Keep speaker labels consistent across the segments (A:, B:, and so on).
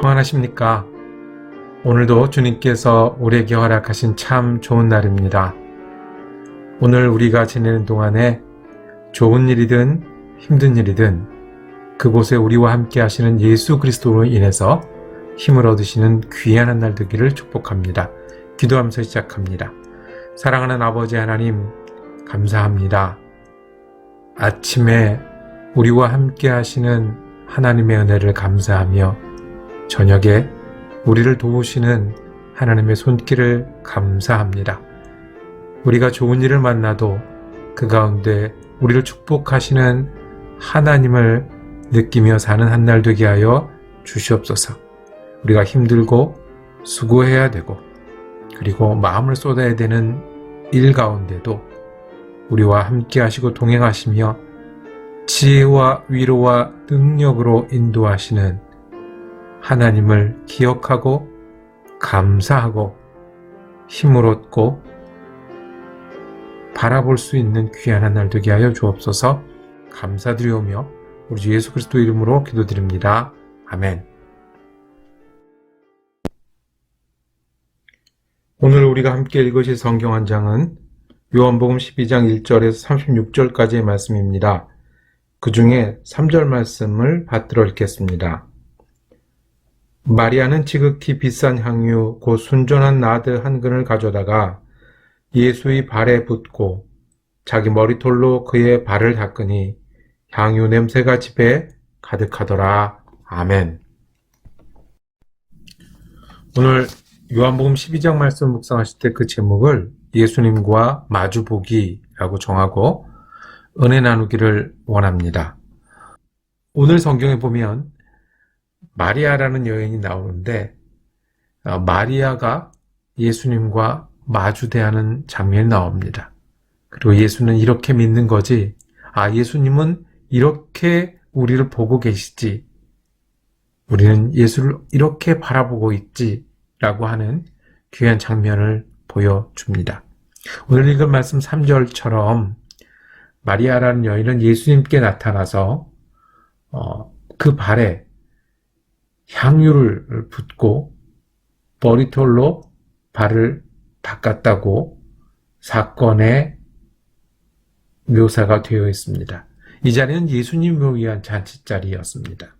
A: 평안하십니까? 오늘도 주님께서 우리에게 허락하신 참 좋은 날입니다. 오늘 우리가 지내는 동안에 좋은 일이든 힘든 일이든 그곳에 우리와 함께 하시는 예수 그리스도로 인해서 힘을 얻으시는 귀한 한 날 되기를 축복합니다. 기도하면서 시작합니다. 사랑하는 아버지 하나님, 감사합니다. 아침에 우리와 함께 하시는 하나님의 은혜를 감사하며 저녁에 우리를 도우시는 하나님의 손길을 감사합니다. 우리가 좋은 일을 만나도 그 가운데 우리를 축복하시는 하나님을 느끼며 사는 한 날 되게 하여 주시옵소서. 우리가 힘들고 수고해야 되고 그리고 마음을 쏟아야 되는 일 가운데도 우리와 함께 하시고 동행하시며 지혜와 위로와 능력으로 인도하시는 하나님을 기억하고 감사하고 힘을 얻고 바라볼 수 있는 귀한 한 날 되게 하여 주옵소서. 감사드리오며 우리 주 예수 그리스도 이름으로 기도드립니다. 아멘. 오늘 우리가 함께 읽으실 성경 한 장은 요한복음 12장 1절에서 36절까지의 말씀입니다. 그 중에 3절 말씀을 받들어 읽겠습니다. 마리아는 지극히 비싼 향유 곧 순전한 나드 한 근을 가져다가 예수의 발에 붓고 자기 머리털로 그의 발을 닦으니 향유 냄새가 집에 가득하더라. 아멘. 오늘 요한복음 12장 말씀 묵상하실 때 그 제목을 예수님과 마주보기라고 정하고 은혜 나누기를 원합니다. 오늘 성경에 보면 마리아라는 여인이 나오는데 마리아가 예수님과 마주대하는 장면이 나옵니다. 그리고 예수는 이렇게 믿는 거지, 예수님은 이렇게 우리를 보고 계시지, 우리는 예수를 이렇게 바라보고 있지 라고 하는 귀한 장면을 보여줍니다. 오늘 읽은 말씀 3절처럼 마리아라는 여인은 예수님께 나타나서 그 발에 향유를 붓고 머리털로 발을 닦았다고 사건의 묘사가 되어 있습니다. 이 자리는 예수님을 위한 잔치자리였습니다.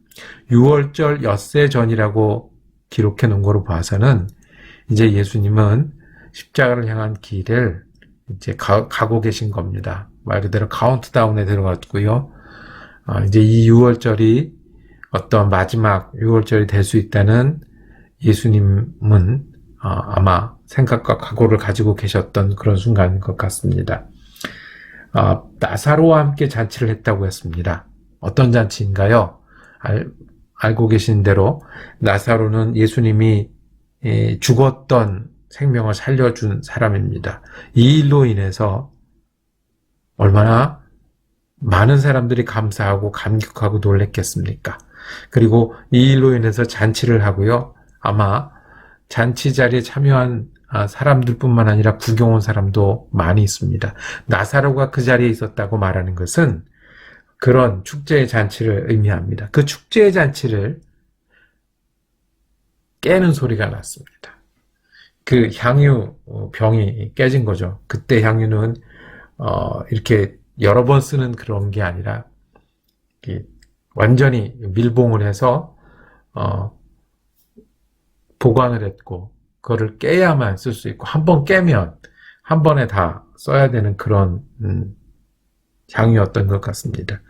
A: 6월절 엿새 전이라고 기록해 놓은 거로 봐서는 이제 예수님은 십자가를 향한 길을 이제 가고 계신 겁니다. 말 그대로 카운트다운에 들어갔고요. 이제 이 6월절이 어떤 마지막 6월절이 될 수 있다는 예수님은 아마 생각과 각오를 가지고 계셨던 그런 순간인 것 같습니다. 나사로와 함께 잔치를 했다고 했습니다. 어떤 잔치인가요? 알고 계신 대로 나사로는 예수님이 죽었던 생명을 살려준 사람입니다. 이 일로 인해서 얼마나 많은 사람들이 감사하고 감격하고 놀랬겠습니까? 그리고 이 일로 인해서 잔치를 하고요. 아마 잔치 자리에 참여한 사람들뿐만 아니라 구경 온 사람도 많이 있습니다. 나사로가 그 자리에 있었다고 말하는 것은 그런 축제의 잔치를 의미합니다. 그 축제의 잔치를 깨는 소리가 났습니다. 그 향유 병이 깨진 거죠. 그때 향유는 이렇게 여러 번 쓰는 그런 게 아니라 완전히 밀봉을 해서 보관을 했고 그거를 깨야만 쓸 수 있고 한 번 깨면 한 번에 다 써야 되는 그런 향이었던 것 같습니다.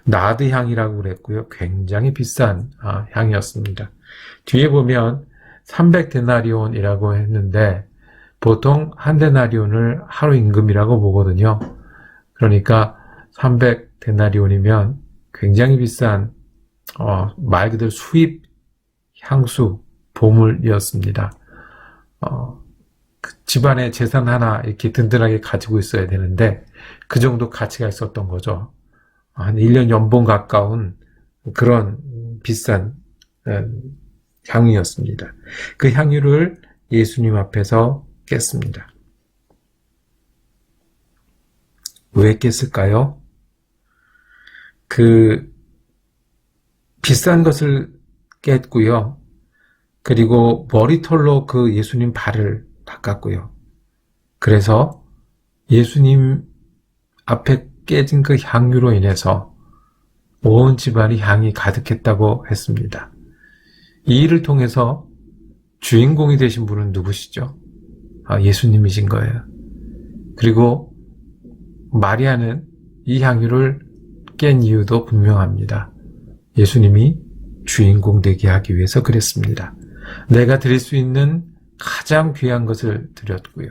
A: 나드 향이라고 그랬고요. 굉장히 비싼 향이었습니다. 뒤에 보면 300데나리온이라고 했는데 보통 한 데나리온을 하루 임금이라고 보거든요. 그러니까 300데나리온이면 굉장히 비싼 말 그대로 수입 향수 보물이었습니다. 그 집안에 재산 하나 이렇게 든든하게 가지고 있어야 되는데 그 정도 가치가 있었던 거죠. 한 1년 연봉 가까운 그런 비싼 향유였습니다. 그 향유를 예수님 앞에서 깼습니다. 왜 깼을까요? 그 비싼 것을 깼고요. 그리고 머리털로 그 예수님 발을 닦았고요. 그래서 예수님 앞에 깨진 그 향유로 인해서 온 집안이 향이 가득했다고 했습니다. 이 일을 통해서 주인공이 되신 분은 누구시죠? 예수님이신 거예요. 그리고 마리아는 이 향유를 깬 이유도 분명합니다. 예수님이 주인공 되게 하기 위해서 그랬습니다. 내가 드릴 수 있는 가장 귀한 것을 드렸고요.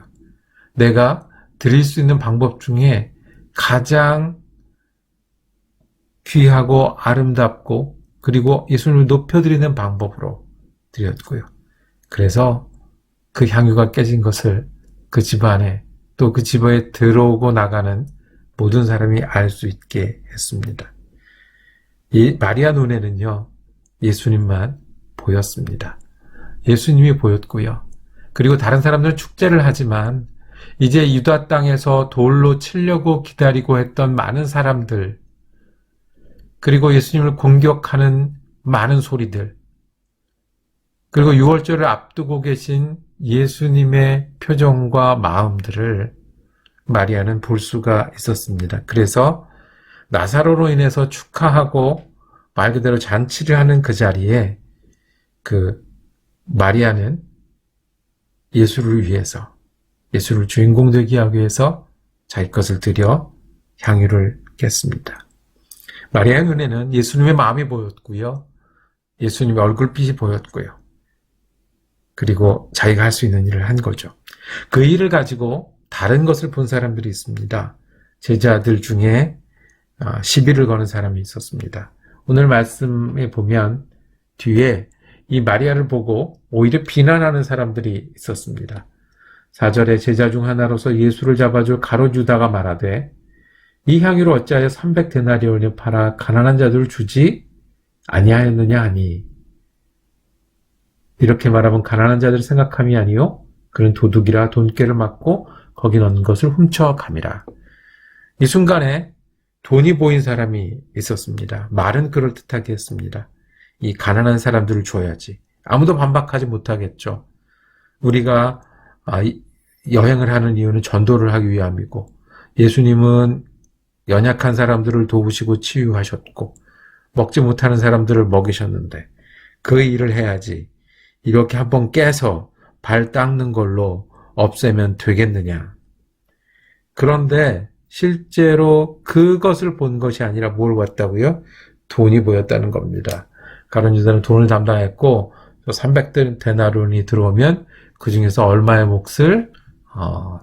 A: 내가 드릴 수 있는 방법 중에 가장 귀하고 아름답고 그리고 예수님을 높여드리는 방법으로 드렸고요. 그래서 그 향유가 깨진 것을 그 집안에 또 그 집에 들어오고 나가는 모든 사람이 알 수 있게 했습니다. 이 마리아 눈에는요, 예수님만 보였습니다. 예수님이 보였고요. 그리고 다른 사람들은 축제를 하지만 이제 유다 땅에서 돌로 치려고 기다리고 했던 많은 사람들, 그리고 예수님을 공격하는 많은 소리들, 그리고 유월절을 앞두고 계신 예수님의 표정과 마음들을 마리아는 볼 수가 있었습니다. 그래서 나사로로 인해서 축하하고 말 그대로 잔치를 하는 그 자리에 그 마리아는 예수를 위해서, 예수를 주인공 되게 하기 위해서 자기 것을 드려 향유를 깼습니다. 마리아의 눈에는 예수님의 마음이 보였고요. 예수님의 얼굴빛이 보였고요. 그리고 자기가 할 수 있는 일을 한 거죠. 그 일을 가지고 다른 것을 본 사람들이 있습니다. 제자들 중에 시비를 거는 사람이 있었습니다. 오늘 말씀에 보면 뒤에 이 마리아를 보고 오히려 비난하는 사람들이 있었습니다. 4절에 제자 중 하나로서 예수를 잡아줄 가룟 유다가 말하되 이 향유를 어찌하여 300데나리온에 팔아 가난한 자들을 주지 아니하였느냐 하니, 이렇게 말하면 가난한 자들을 생각함이 아니요 그는 도둑이라 돈꾀를 맞고 거기 넣은 것을 훔쳐감이라. 이 순간에 돈이 보인 사람이 있었습니다. 말은 그럴듯하게 했습니다. 이 가난한 사람들을 줘야지. 아무도 반박하지 못하겠죠. 우리가 여행을 하는 이유는 전도를 하기 위함이고, 예수님은 연약한 사람들을 도우시고 치유하셨고 먹지 못하는 사람들을 먹이셨는데 그 일을 해야지 이렇게 한번 깨서 발 닦는 걸로 없애면 되겠느냐. 그런데 실제로 그것을 본 것이 아니라 뭘 봤다고요? 돈이 보였다는 겁니다. 가룟 유다는 돈을 담당했고 300데나리온이 들어오면 그 중에서 얼마의 몫을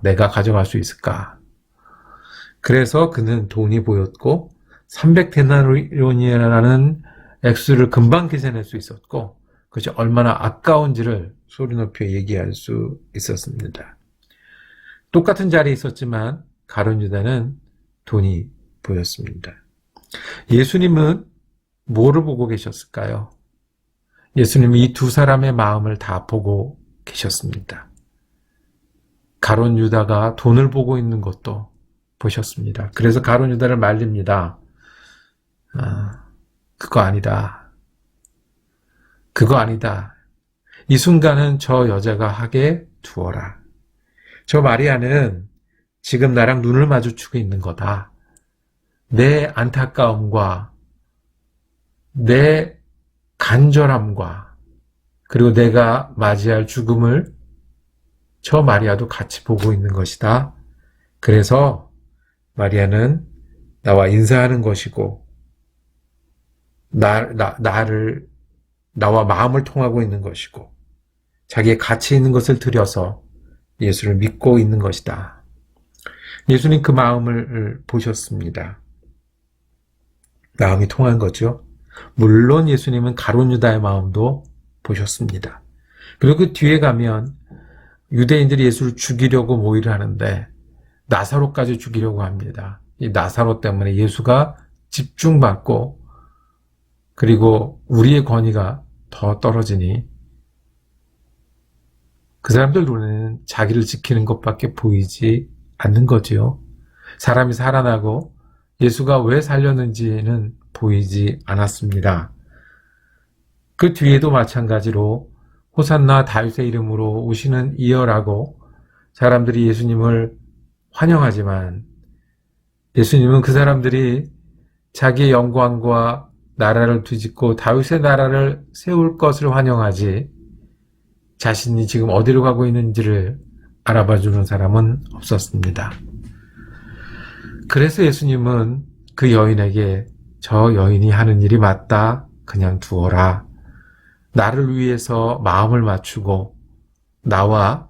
A: 내가 가져갈 수 있을까? 그래서 그는 돈이 보였고 300데나리온이라는 액수를 금방 계산할 수 있었고 그것이 얼마나 아까운지를 소리 높여 얘기할 수 있었습니다. 똑같은 자리에 있었지만 가룟 유다는 돈이 보였습니다. 예수님은 뭐를 보고 계셨을까요? 예수님이 이 두 사람의 마음을 다 보고 계셨습니다. 가룟 유다가 돈을 보고 있는 것도 보셨습니다. 그래서 가룟 유다를 말립니다. 그거 아니다. 그거 아니다. 이 순간은 저 여자가 하게 두어라. 저 마리아는 지금 나랑 눈을 마주치고 있는 거다. 내 안타까움과 내 간절함과 그리고 내가 맞이할 죽음을 저 마리아도 같이 보고 있는 것이다. 그래서 마리아는 나와 인사하는 것이고 나와 마음을 통하고 있는 것이고 자기의 가치 있는 것을 들여서 예수를 믿고 있는 것이다. 예수님 그 마음을 보셨습니다. 마음이 통한 거죠. 물론 예수님은 가룟 유다의 마음도 보셨습니다. 그리고 그 뒤에 가면 유대인들이 예수를 죽이려고 모의를 하는데 나사로까지 죽이려고 합니다. 이 나사로 때문에 예수가 집중받고 그리고 우리의 권위가 더 떨어지니 그 사람들 눈에는 자기를 지키는 것밖에 보이지 않는 거지요. 사람이 살아나고 예수가 왜 살렸는지는 보이지 않았습니다. 그 뒤에도 마찬가지로 호산나 다윗의 이름으로 오시는 이여라고 사람들이 예수님을 환영하지만 예수님은 그 사람들이 자기의 영광과 나라를 뒤집고 다윗의 나라를 세울 것을 환영하지 자신이 지금 어디로 가고 있는지를 알아봐주는 사람은 없었습니다. 그래서 예수님은 그 여인에게 저 여인이 하는 일이 맞다. 그냥 두어라. 나를 위해서 마음을 맞추고 나와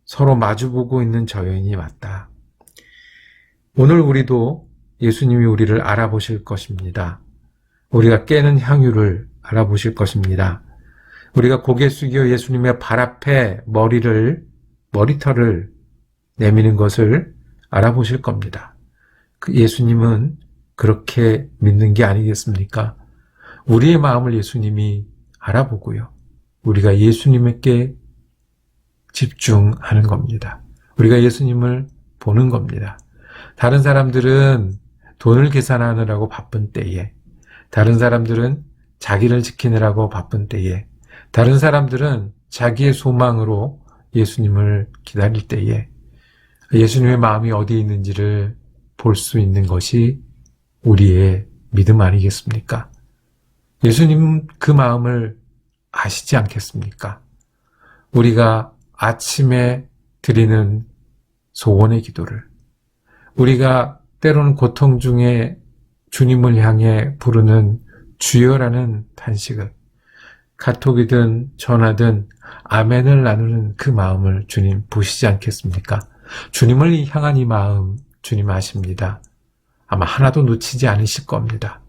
A: 서로 마주보고 있는 저 여인이 맞다. 오늘 우리도 예수님이 우리를 알아보실 것입니다. 우리가 깨는 향유를 알아보실 것입니다. 우리가 고개 숙여 예수님의 발 앞에 머리털을 내미는 것을 알아보실 겁니다. 그 예수님은 그렇게 믿는 게 아니겠습니까? 우리의 마음을 예수님이 알아보고요. 우리가 예수님께 집중하는 겁니다. 우리가 예수님을 보는 겁니다. 다른 사람들은 돈을 계산하느라고 바쁜 때에, 다른 사람들은 자기를 지키느라고 바쁜 때에, 다른 사람들은 자기의 소망으로 예수님을 기다릴 때에 예수님의 마음이 어디 있는지를 볼 수 있는 것이 우리의 믿음 아니겠습니까? 예수님 그 마음을 아시지 않겠습니까? 우리가 아침에 드리는 소원의 기도를, 우리가 때로는 고통 중에 주님을 향해 부르는 주여라는 탄식을, 카톡이든 전화든 아멘을 나누는 그 마음을 주님 보시지 않겠습니까? 주님을 향한 이 마음 주님 아십니다. 아마 하나도 놓치지 않으실 겁니다.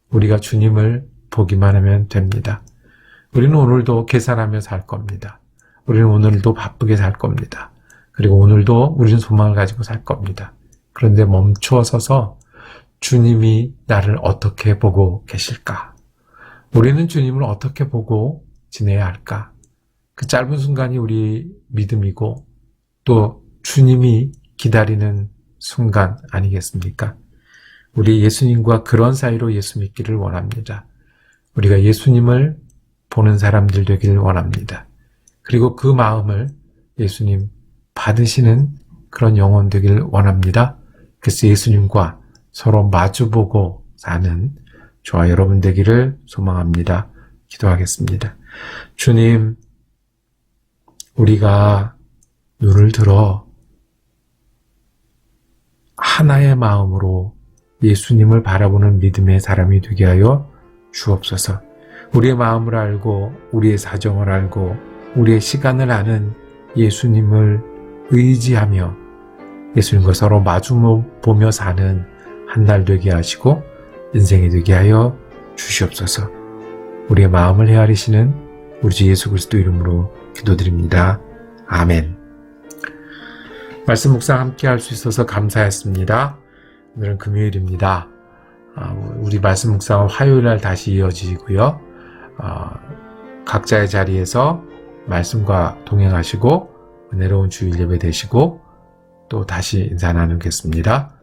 A: 우리가 주님을 보기만 하면 됩니다. 우리는 오늘도 계산하며 살 겁니다. 우리는 오늘도 바쁘게 살 겁니다. 그리고 오늘도 우리는 소망을 가지고 살 겁니다. 그런데 멈추어 서서 주님이 나를 어떻게 보고 계실까? 우리는 주님을 어떻게 보고 지내야 할까? 그 짧은 순간이 우리 믿음이고 또 주님이 기다리는 순간 아니겠습니까? 우리 예수님과 그런 사이로 예수 믿기를 원합니다. 우리가 예수님을 보는 사람들 되기를 원합니다. 그리고 그 마음을 예수님 받으시는 그런 영혼 되기를 원합니다. 그래서 예수님과 서로 마주보고 사는 저와 여러분 되기를 소망합니다. 기도하겠습니다. 주님, 우리가 눈을 들어 하나의 마음으로 예수님을 바라보는 믿음의 사람이 되게 하여 주옵소서. 우리의 마음을 알고 우리의 사정을 알고 우리의 시간을 아는 예수님을 의지하며 예수님과 서로 마주보며 사는 한 날 되게 하시고 인생이 되게 하여 주시옵소서. 우리의 마음을 헤아리시는 우리 주 예수 그리스도 이름으로 기도드립니다. 아멘. 말씀 묵상 함께 할 수 있어서 감사했습니다. 오늘은 금요일입니다. 우리 말씀 묵상은 화요일 날 다시 이어지고요. 각자의 자리에서 말씀과 동행하시고 은혜로운 주일 예배 되시고 또 다시 인사 나누겠습니다.